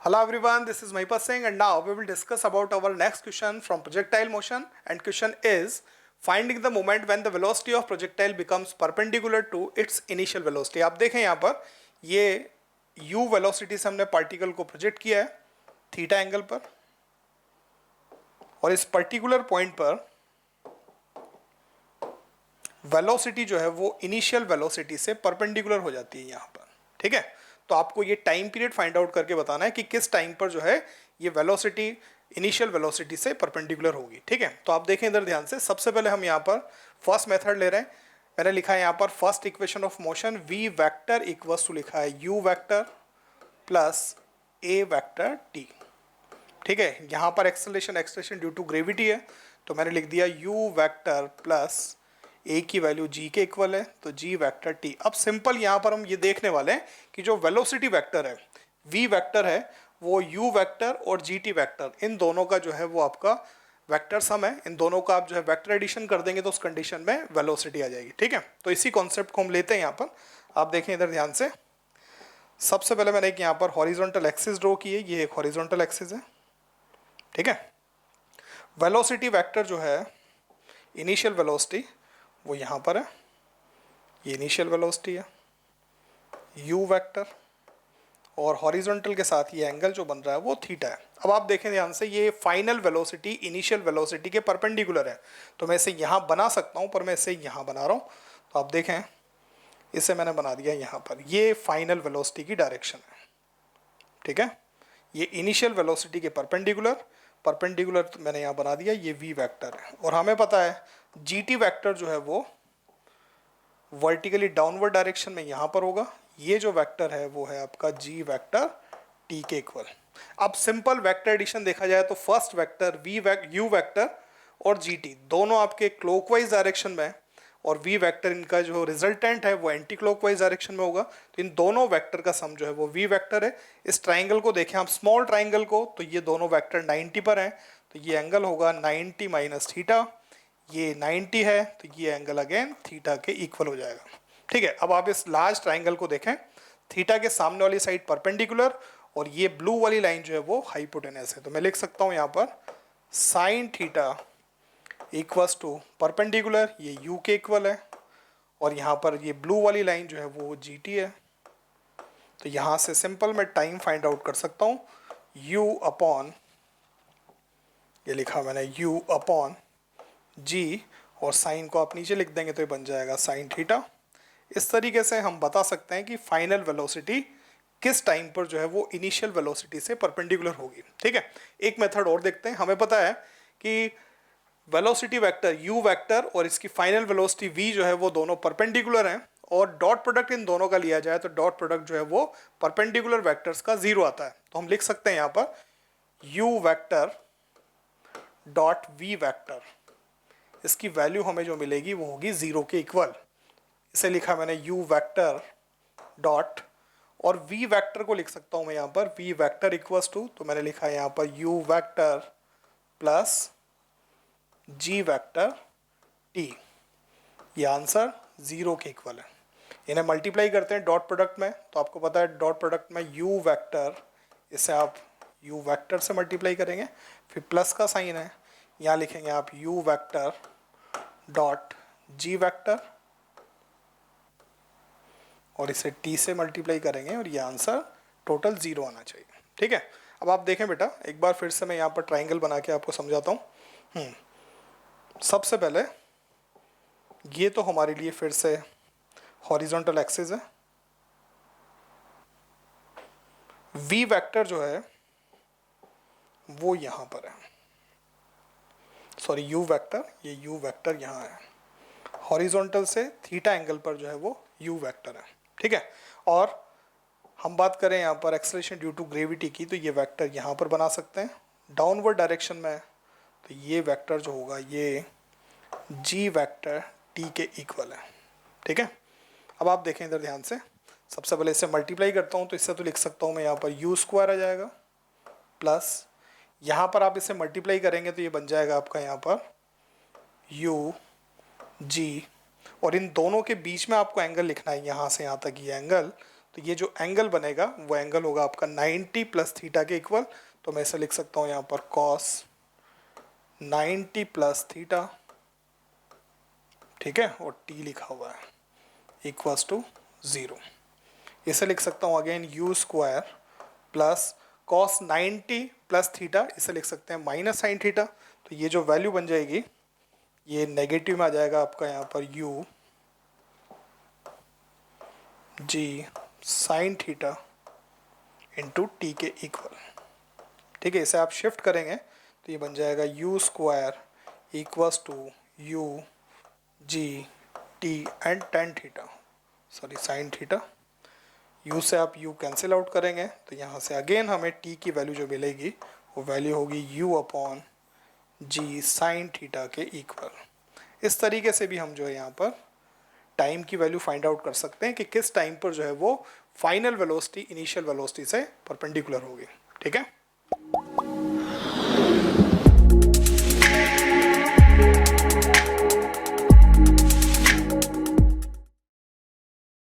Hello everyone, this is Mahipal Singh and now we will discuss about our next question from projectile motion, and question is finding the moment when the velocity of projectile becomes perpendicular to its initial velocity। आप देखें यहाँ पर ये u velocity से हमने particle को project किया है थीटा एंगल पर, और इस पर्टिकुलर पॉइंट पर वेलोसिटी जो है वो इनिशियल वेलोसिटी से परपेंडिकुलर हो जाती है यहाँ पर। ठीक है, तो आपको ये टाइम पीरियड फाइंड आउट करके बताना है कि किस टाइम पर जो है ये वेलोसिटी इनिशियल वेलोसिटी से परपेंडिकुलर होगी। ठीक है, तो आप देखें इधर ध्यान से। सबसे पहले हम यहाँ पर फर्स्ट मेथड ले रहे हैं। मैंने लिखा है यहाँ पर first equation of motion v vector equals to लिखा है u vector plus a vector t। ठीक है, यहाँ पर एक्सेलरेशन ड्यू टू ग्रेविटी है, तो मैंने लिख दिया u वेक्टर प्लस ए की वैल्यू जी के इक्वल है, तो जी वेक्टर टी। अब सिंपल यहाँ पर हम ये देखने वाले हैं कि जो वेलोसिटी वेक्टर है वी वेक्टर है वो यू वेक्टर और जी टी वेक्टर, इन दोनों का जो है वो आपका वेक्टर सम है। इन दोनों का आप जो है वेक्टर एडिशन कर देंगे तो उस कंडीशन में वेलोसिटी आ जाएगी। ठीक है, तो इसी कॉन्सेप्ट को हम लेते हैं यहाँ पर। आप देखें इधर ध्यान से। सबसे पहले मैंने एक यहाँ पर हॉरिजॉन्टल एक्सिस ड्रॉ की है, ये एक हॉरिजॉन्टल एक्सिस है। ठीक है, वेलोसिटी वेक्टर जो है इनिशियल वेलोसिटी वो यहाँ पर है, ये इनिशियल वेलोसिटी है u वेक्टर, और हॉरिजॉन्टल के साथ ये एंगल जो बन रहा है वो थीटा है। अब आप देखें ध्यान से, ये फाइनल वेलोसिटी इनिशियल वेलोसिटी के परपेंडिकुलर है, तो मैं इसे यहाँ बना सकता हूँ, पर मैं इसे यहाँ बना रहा हूँ। तो आप देखें इसे मैंने बना दिया यहाँ पर, ये फाइनल वेलोसिटी की डायरेक्शन है। ठीक है, ये इनिशियल वेलोसिटी के परपेंडिकुलर मैंने यहाँ बना दिया, ये v वेक्टर है। और हमें पता है gt वेक्टर जो है वो वर्टिकली डाउनवर्ड डायरेक्शन में यहाँ पर होगा। ये जो वेक्टर है वो है आपका g वेक्टर t के इक्वल। अब सिंपल वेक्टर एडिशन देखा जाए तो फर्स्ट वेक्टर u वेक्टर और gt दोनों आपके क्लॉकवाइज डायरेक्शन में है, और v वेक्टर इनका जो रिजल्टेंट है वो एंटी क्लॉकवाइज डायरेक्शन में होगा। तो इन दोनों वेक्टर का सम जो है वो v वेक्टर है। इस ट्राइंगल को देखें आप, स्मॉल ट्राइंगल को, तो ये दोनों वेक्टर 90 पर हैं, तो ये एंगल होगा 90 माइनस थीटा। ये 90 है तो ये एंगल अगेन थीटा के इक्वल हो जाएगा। ठीक है, अब आप इस लार्ज ट्राइंगल को देखें, थीटा के सामने वाली साइड परपेंडिकुलर और ये ब्लू वाली लाइन जो है वो हाइपोटेनस है। तो मैं लिख सकता हूँ यहाँ पर sine theta equals to perpendicular, ये u के इक्वल है, और यहाँ पर ये ब्लू वाली लाइन जो है वो gt है। तो यहाँ से सिंपल मैं टाइम फाइंड आउट कर सकता हूँ, u अपॉन, ये लिखा मैंने u अपॉन g, और साइन को आप नीचे लिख देंगे तो ये बन जाएगा साइन थीटा। इस तरीके से हम बता सकते हैं कि फाइनल वेलोसिटी किस टाइम पर जो है वो इनिशियल वेलोसिटी से परपेंडिकुलर होगी। ठीक है, एक मेथड और देखते हैं। हमें पता है कि वेलोसिटी वेक्टर u वेक्टर और इसकी फाइनल वेलोसिटी v जो है वो दोनों परपेंडिकुलर हैं, और डॉट प्रोडक्ट इन दोनों का लिया जाए तो डॉट प्रोडक्ट जो है वो परपेंडिकुलर वेक्टर्स का 0 आता है। तो हम लिख सकते हैं यहाँ पर u vector dot v vector, इसकी वैल्यू हमें जो मिलेगी वो होगी 0 के इक्वल। इसे लिखा मैंने u वेक्टर डॉट, और v वेक्टर को लिख सकता हूँ मैं यहाँ पर v वेक्टर इक्वल्स टू, तो मैंने लिखा है यहाँ पर u vector plus g vector t। ये आंसर 0 के इक्वल है। इन्हें मल्टीप्लाई करते हैं डॉट प्रोडक्ट में, तो आपको पता है डॉट प्रोडक्ट में u वेक्टर, इसे आप u वेक्टर से मल्टीप्लाई करेंगे, फिर प्लस का साइन है, यहाँ लिखेंगे आप u vector dot g vector, और इसे t से मल्टीप्लाई करेंगे, और ये आंसर टोटल 0 आना चाहिए। ठीक है, अब आप देखें बेटा, एक बार फिर से मैं यहाँ पर ट्राइंगल बना के आपको समझाता हूँ। सबसे पहले ये तो हमारे लिए फिर से हॉरिजॉन्टल एक्सिस है। v वेक्टर जो है वो यहाँ पर है, सॉरी u वेक्टर, ये u वेक्टर यहाँ है। हॉरिजॉन्टल से थीटा एंगल पर जो है वो u वेक्टर है। ठीक है, और हम बात करें यहाँ पर एक्सेलरेशन ड्यू टू ग्रेविटी की, तो ये वेक्टर यहाँ पर बना सकते हैं डाउनवर्ड डायरेक्शन में, तो ये वेक्टर जो होगा ये g वेक्टर t के इक्वल है। ठीक है, अब आप देखें इधर ध्यान से। सबसे पहले इसे मल्टीप्लाई करता हूँ, तो इससे तो लिख सकता हूँ मैं यहाँ पर u स्क्वायर आ जाएगा, प्लस यहाँ पर आप इसे मल्टीप्लाई करेंगे तो ये बन जाएगा आपका यहाँ पर u g, और इन दोनों के बीच में आपको एंगल लिखना है यहाँ से यहाँ तक ये एंगल, तो ये जो एंगल बनेगा वो एंगल होगा आपका 90 प्लस थीटा के इक्वल। तो मैं इसे लिख सकता हूँ यहाँ पर कॉस 90 प्लस थीटा, ठीक है, और टी लिखा हुआ है इक्वल्स टू 0। इसे लिख सकता हूँ again you square plus cos 90 plus theta, इसे लिख सकते हैं माइनस साइन थीटा। तो ये जो वैल्यू बन जाएगी ये नेगेटिव में आ जाएगा आपका यहाँ पर U G sine theta into T के इक्वल, ठीक है। इसे आप शिफ्ट करेंगे तो ये बन जाएगा U square equals to U G T and tan theta, sorry sine theta. U से आप यू कैंसिल आउट करेंगे तो यहाँ से अगेन हमें टी की वैल्यू जो मिलेगी वो वैल्यू होगी U upon G sine theta के इक्वल। इस तरीके से भी हम जो है यहाँ पर टाइम की वैल्यू फाइंड आउट कर सकते हैं कि किस टाइम पर जो है वो फाइनल वेलोसिटी इनिशियल वेलोसिटी से परपेंडिकुलर होगी, ठीक है।